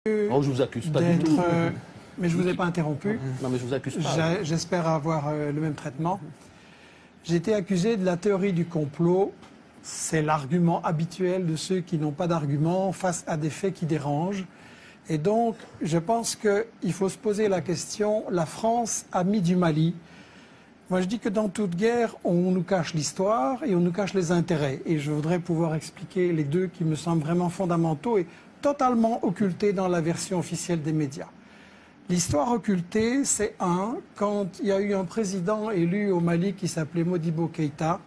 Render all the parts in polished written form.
Oh, je vous accuse pas du tout. Mais je ne vous ai pas interrompu. Non, mais je vous accuse pas. J'espère avoir le même traitement. J'ai été accusé de la théorie du complot. C'est l'argument habituel de ceux qui n'ont pas d'argument face à des faits qui dérangent. Et donc, je pense qu'il faut se poser la question, la France, amie du Mali. Moi, je dis que dans toute guerre, on nous cache l'histoire et on nous cache les intérêts. Et je voudrais pouvoir expliquer les deux qui me semblent vraiment fondamentaux et totalement occultés dans la version officielle des médias. L'histoire occultée, c'est quand il y a eu un président élu au Mali qui s'appelait Modibo Keïta,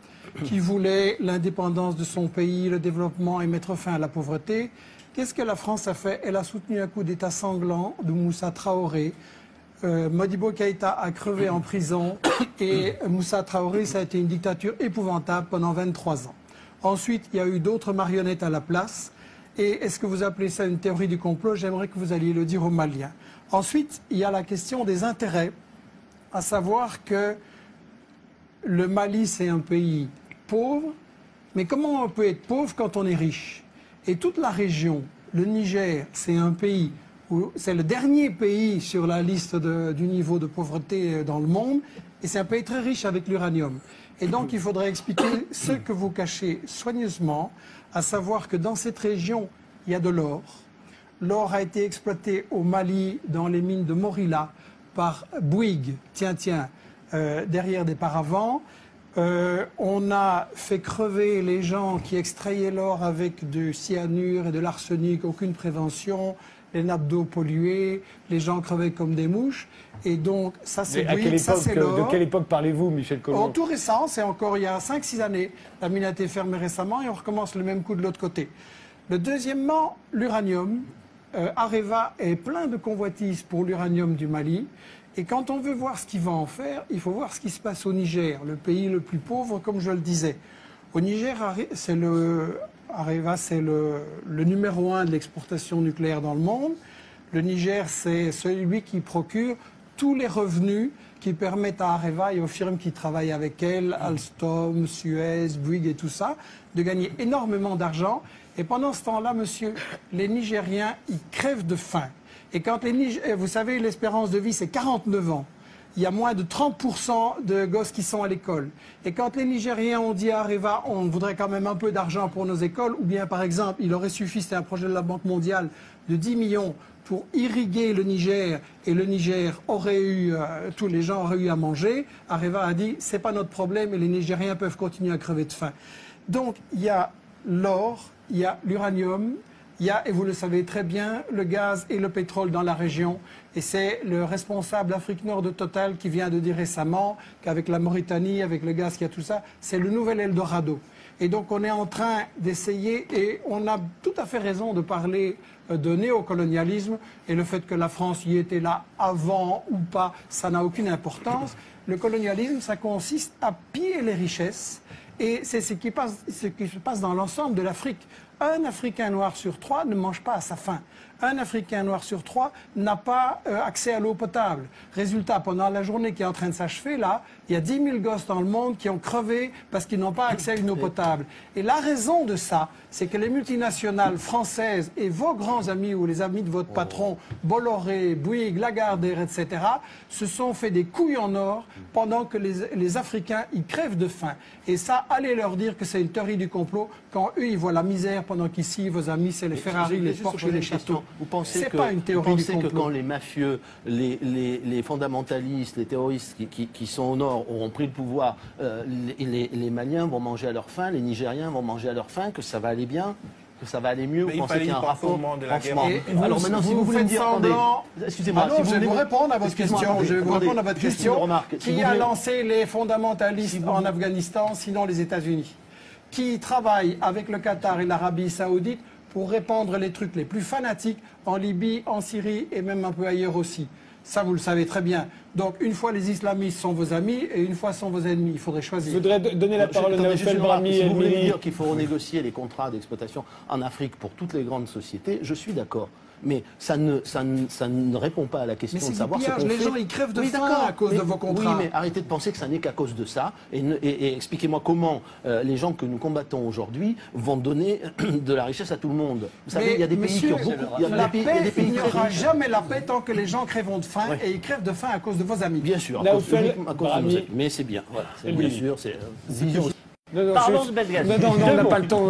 qui voulait l'indépendance de son pays, le développement et mettre fin à la pauvreté. Qu'est-ce que la France a fait? Elle a soutenu un coup d'État sanglant de Moussa Traoré. Modibo Keïta a crevé en prison et Moussa Traoré, ça a été une dictature épouvantable pendant 23 ans. Ensuite, il y a eu d'autres marionnettes à la place. Et est-ce que vous appelez ça une théorie du complot? J'aimerais que vous alliez le dire aux Maliens. Ensuite, il y a la question des intérêts, à savoir que le Mali, c'est un pays pauvre, mais comment on peut être pauvre quand on est riche? Et toute la région, le Niger, c'est un pays où c'est le dernier pays sur la liste du niveau de pauvreté dans le monde, et c'est un pays très riche avec l'uranium. Et donc, il faudrait expliquer ce que vous cachez soigneusement, à savoir que dans cette région, il y a de l'or. L'or a été exploité au Mali, dans les mines de Morila, par Bouygues, derrière des paravents. On a fait crever les gens qui extrayaient l'or avec du cyanure et de l'arsenic, aucune prévention, les nappes d'eau polluées, les gens crevaient comme des mouches. Et donc, ça c'est Bouygues, ça c'est l'or. De quelle époque parlez-vous, Michel Collomb? Tout récent, c'est encore il y a 5-6 années. La mine a été fermée récemment et on recommence le même coup de l'autre côté. Deuxièmement, l'uranium. Areva est plein de convoitises pour l'uranium du Mali. Et quand on veut voir ce qu'il va en faire, il faut voir ce qui se passe au Niger, le pays le plus pauvre, comme je le disais. Au Niger, Areva, c'est le numéro 1 de l'exportation nucléaire dans le monde. Le Niger, c'est celui qui procure tous les revenus qui permettent à Areva et aux firmes qui travaillent avec elle, Alstom, Suez, Bouygues et tout ça, de gagner énormément d'argent. Et pendant ce temps-là, monsieur, les Nigériens, ils crèvent de faim. Et quand vous savez, l'espérance de vie, c'est 49 ans. Il y a moins de 30% de gosses qui sont à l'école. Et quand les Nigériens ont dit à Areva, on voudrait quand même un peu d'argent pour nos écoles, ou bien par exemple, il aurait suffi, c'était un projet de la Banque mondiale, de 10 millions pour irriguer le Niger, et le Niger aurait eu, tous les gens auraient eu à manger, Areva a dit, c'est pas notre problème et les Nigériens peuvent continuer à crever de faim. Donc, il y a l'or, il y a l'uranium, il y a, et vous le savez très bien, le gaz et le pétrole dans la région. Et c'est le responsable Afrique Nord de Total qui vient de dire récemment qu'avec la Mauritanie, avec le gaz, qu'il y a tout ça, c'est le nouvel Eldorado. Et donc on est en train d'essayer, et on a tout à fait raison de parler de néocolonialisme, et le fait que la France y était là avant ou pas, ça n'a aucune importance. Le colonialisme, ça consiste à piller les richesses, et c'est ce qui se passe dans l'ensemble de l'Afrique. Un Africain noir sur 3 ne mange pas à sa faim. Un Africain noir sur 3 n'a pas accès à l'eau potable. Résultat, pendant la journée qui est en train de s'achever, là, il y a 10 000 gosses dans le monde qui ont crevé parce qu'ils n'ont pas accès à une eau potable. Et la raison de ça, c'est que les multinationales françaises et vos grands amis ou les amis de votre patron, Bolloré, Bouygues, Lagardère, etc., se sont fait des couilles en or pendant que les Africains, ils crèvent de faim. Et ça, allez leur dire que c'est une théorie du complot quand eux, ils voient la misère pendant qu'ici, vos amis, c'est les Ferrari, les Porsche et les châteaux. Vous pensez pas une théorie du complot. Que quand les mafieux, les fondamentalistes, les terroristes qui sont au nord auront pris le pouvoir, les Maliens vont manger à leur faim, les Nigériens vont manger à leur faim, que ça va aller bien, que ça va aller mieux? Vous pensez qu'il y a un rapport? Alors maintenant, si vous voulez me dire... Excusez-moi, si je vais vous répondre à votre question. Je vais vous répondre à votre question. Qui a lancé les fondamentalistes en Afghanistan, sinon les États-Unis? Qui travaille avec le Qatar et l'Arabie Saoudite pour répandre les trucs les plus fanatiques en Libye, en Syrie et même un peu ailleurs aussi. Ça, vous le savez très bien. Donc, une fois les islamistes sont vos amis et une fois sont vos ennemis. Il faudrait choisir. Je voudrais donner la parole à Naoufel Brahmi. Si vous voulez dire qu'il faut renégocier les contrats d'exploitation en Afrique pour toutes les grandes sociétés, je suis d'accord. Mais ça ne répond pas à la question Mais c'est de savoir du ce pillage, qu'on fait. les gens ils crèvent de Oui, faim d'accord, à cause de vos contrats. Oui, mais arrêtez de penser que ça n'est qu'à cause de ça. Et expliquez-moi comment les gens que nous combattons aujourd'hui vont donner de la richesse à tout le monde. Vous savez, il y a des pays qui ont beaucoup... Il y a la des pays, il y a paix, des pays il n'y très aura riches. jamais la paix tant que les gens crèveront de faim Oui. et ils crèvent de faim à cause de vos amis. Bien sûr, Là, à vous cause, faites- uniquement à cause de nos Brahmi. amis. Mais c'est bien. Voilà, c'est Oui. bien sûr, c'est vision. Non, Parlons de Benghazi. Non, on Deux n'a mots. pas le temps,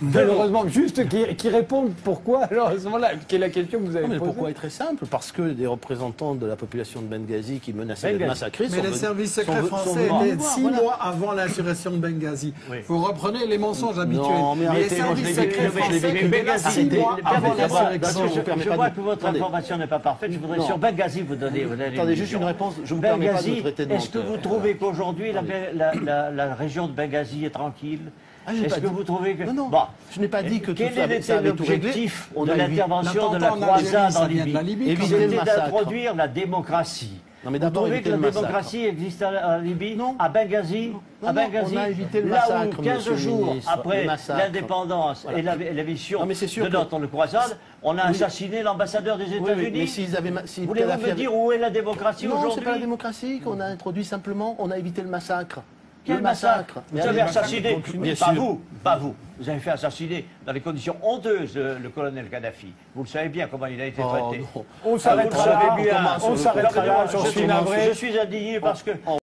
malheureusement. Juste qui répondent pourquoi, alors à ce moment-là, quelle est la question que vous avez Non, mais posée. pourquoi est très simple? Parce que des représentants de la population de Benghazi qui menaçaient d'être Benghazi. massacrés Mais sont les venus- services sont secrets ve- français sont venus étaient nous voir, 6 voilà. mois avant l'insurrection de Benghazi. Oui. Vous reprenez les mensonges habituels. Non, mais les arrêtez, moi, je services l'ai secrets vécu, je l'ai français vécu. étaient là Benghazi, 6 arrêtez. mois D'abord, avant d'abord, l'insurrection. je vous permets Je pas vois de- que votre Attendez. information n'est pas parfaite. Je voudrais Non. sur Benghazi vous donner une Attendez, juste une réponse. Je vous permets pas de me traiter de Est-ce que menteur. vous trouvez qu'aujourd'hui la région de Benghazi est tranquille? Ah, j'ai Est-ce pas que dit- vous trouvez que... Non, Bon. je n'ai pas dit que tout Quel ça était avait tout réglé. l'objectif On de a évité- l'intervention de la L'attentat en Algérie, croisade ça en vient de la Libye? Libye, Éviter le C'était massacre. d'introduire la démocratie. Non, mais Vous d'abord, trouvez éviter que la le massacre. démocratie existe en Libye? Non. À Benghazi? Non, À non, Benghazi, on a évité le là massacre, où 15 monsieur le jours ministre, après le massacre. l'indépendance Voilà. et la mission Non, mais c'est sûr de que- notre croisade, on a assassiné l'ambassadeur des Oui, oui, États-Unis. mais s'ils avaient... si Voulez-vous Kadhafi me avait- dire où est la démocratie Non, aujourd'hui? c'est pas la démocratie qu'on a introduit simplement. On a évité le massacre. Quel le massacre? Vous avez allez, assassiné, bien pas sûr. vous, pas vous. Vous avez fait assassiner dans des conditions honteuses le colonel Kadhafi. Vous le savez bien comment il a été Oh, traité. non. On Vous s'arrêtera le savez là, bien. on s'arrêtera là, j'en suis navré. Je suis indigné parce que